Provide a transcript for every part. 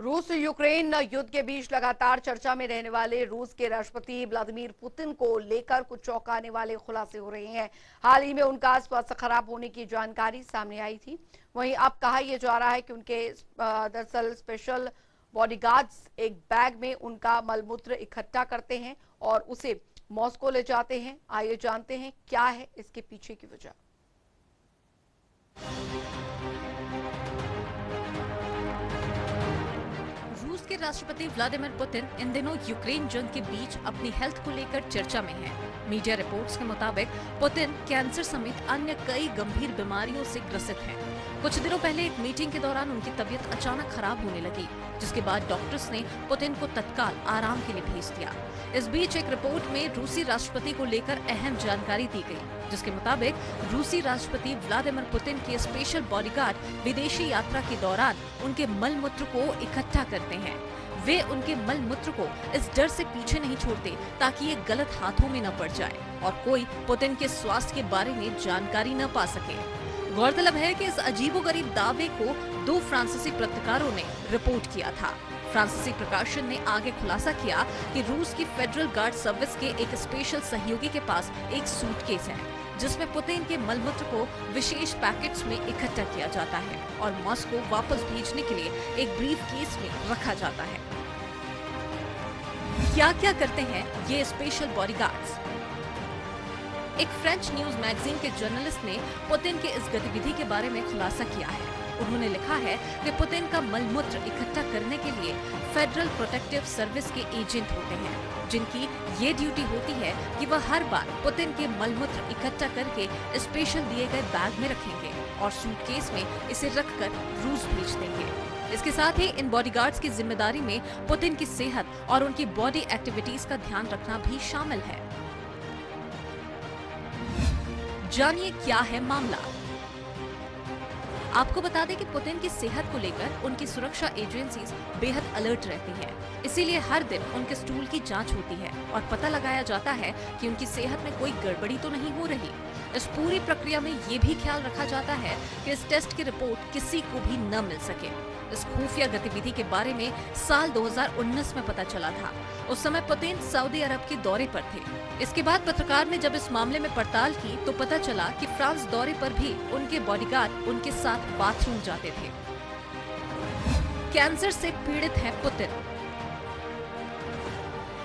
रूस यूक्रेन युद्ध के बीच लगातार चर्चा में रहने वाले रूस के राष्ट्रपति व्लादिमीर पुतिन को लेकर कुछ चौंकाने वाले खुलासे हो रहे हैं। हाल ही में उनका स्वास्थ्य खराब होने की जानकारी सामने आई थी। वहीं अब कहा यह जा रहा है कि उनके दरअसल स्पेशल बॉडीगार्ड्स एक बैग में उनका मलमूत्र इकट्ठा करते हैं और उसे मॉस्को ले जाते हैं। आइए जानते हैं क्या है इसके पीछे की वजह। रूस के राष्ट्रपति व्लादिमीर पुतिन इन दिनों यूक्रेन जंग के बीच अपनी हेल्थ को लेकर चर्चा में हैं। मीडिया रिपोर्ट्स के मुताबिक पुतिन कैंसर समेत अन्य कई गंभीर बीमारियों से ग्रसित हैं। कुछ दिनों पहले एक मीटिंग के दौरान उनकी तबीयत अचानक खराब होने लगी, जिसके बाद डॉक्टर्स ने पुतिन को तत्काल आराम के लिए भेज दिया। इस बीच एक रिपोर्ट में रूसी राष्ट्रपति को लेकर अहम जानकारी दी गई, जिसके मुताबिक रूसी राष्ट्रपति व्लादिमीर पुतिन के स्पेशल बॉडीगार्ड विदेशी यात्रा के दौरान उनके मल मूत्र को इकट्ठा करते हैं। वे उनके मल मूत्र को इस डर से पीछे नहीं छोड़ते ताकि ये गलत हाथों में न पड़ जाए और कोई पुतिन के स्वास्थ्य के बारे में जानकारी न पा सके। गौरतलब है कि इस अजीबोगरीब दावे को 2 फ्रांसीसी पत्रकारों ने रिपोर्ट किया था। फ्रांसीसी प्रकाशन ने आगे खुलासा किया कि रूस की फेडरल गार्ड सर्विस के एक स्पेशल सहयोगी के पास एक सूटकेस है, जिसमें पुतिन के मलमूत्र को विशेष पैकेट्स में इकट्ठा किया जाता है और मॉस्को वापस भेजने के लिए एक ब्रीफ केस में रखा जाता है। क्या क्या करते हैं ये स्पेशल बॉडीगार्ड्स? एक फ्रेंच न्यूज मैगजीन के जर्नलिस्ट ने पुतिन के इस गतिविधि के बारे में खुलासा किया है। उन्होंने लिखा है कि पुतिन का मलमूत्र इकट्ठा करने के लिए फेडरल प्रोटेक्टिव सर्विस के एजेंट होते हैं, जिनकी ये ड्यूटी होती है कि वह हर बार पुतिन के मलमूत्र इकट्ठा करके स्पेशल दिए गए बैग में रखेंगे और सूटकेस में इसे रखकर रूस भेज देंगे। इसके साथ ही इन बॉडीगार्ड्स की जिम्मेदारी में पुतिन की सेहत और उनकी बॉडी एक्टिविटीज का ध्यान रखना भी शामिल है। जानिए क्या है मामला। आपको बता दें कि पुतिन की सेहत को लेकर उनकी सुरक्षा एजेंसीज बेहद अलर्ट रहती हैं। इसीलिए हर दिन उनके स्टूल की जांच होती है और पता लगाया जाता है कि उनकी सेहत में कोई गड़बड़ी तो नहीं हो रही। इस पूरी प्रक्रिया में ये भी ख्याल रखा जाता है कि इस टेस्ट की रिपोर्ट किसी को भी न मिल सके। इस खुफिया गतिविधि के बारे में साल 2019 में पता चला था। उस समय पुतिन सऊदी अरब के दौरे पर थे। इसके बाद पत्रकार ने जब इस मामले में पड़ताल की तो पता चला कि फ्रांस दौरे पर भी उनके बॉडीगार्ड उनके साथ बाथरूम जाते थे। कैंसर से पीड़ित है पुतिन।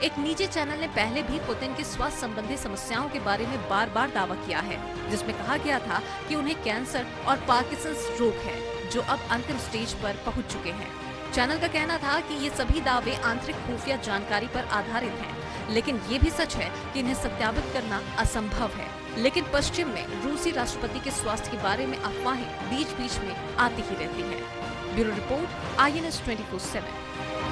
एक निजी चैनल ने पहले भी पुतिन की स्वास्थ्य संबंधी समस्याओं के बारे में बार बार दावा किया है, जिसमें कहा गया था कि उन्हें कैंसर और पार्किंसंस रोग है, जो अब अंतिम स्टेज पर पहुंच चुके हैं। चैनल का कहना था कि ये सभी दावे आंतरिक खुफिया जानकारी पर आधारित हैं, लेकिन ये भी सच है कि इन्हें सत्यापित करना असंभव है। लेकिन पश्चिम में रूसी राष्ट्रपति के स्वास्थ्य के बारे में अफवाहें बीच बीच में आती ही रहती हैं। Bureau report, INS 24/7।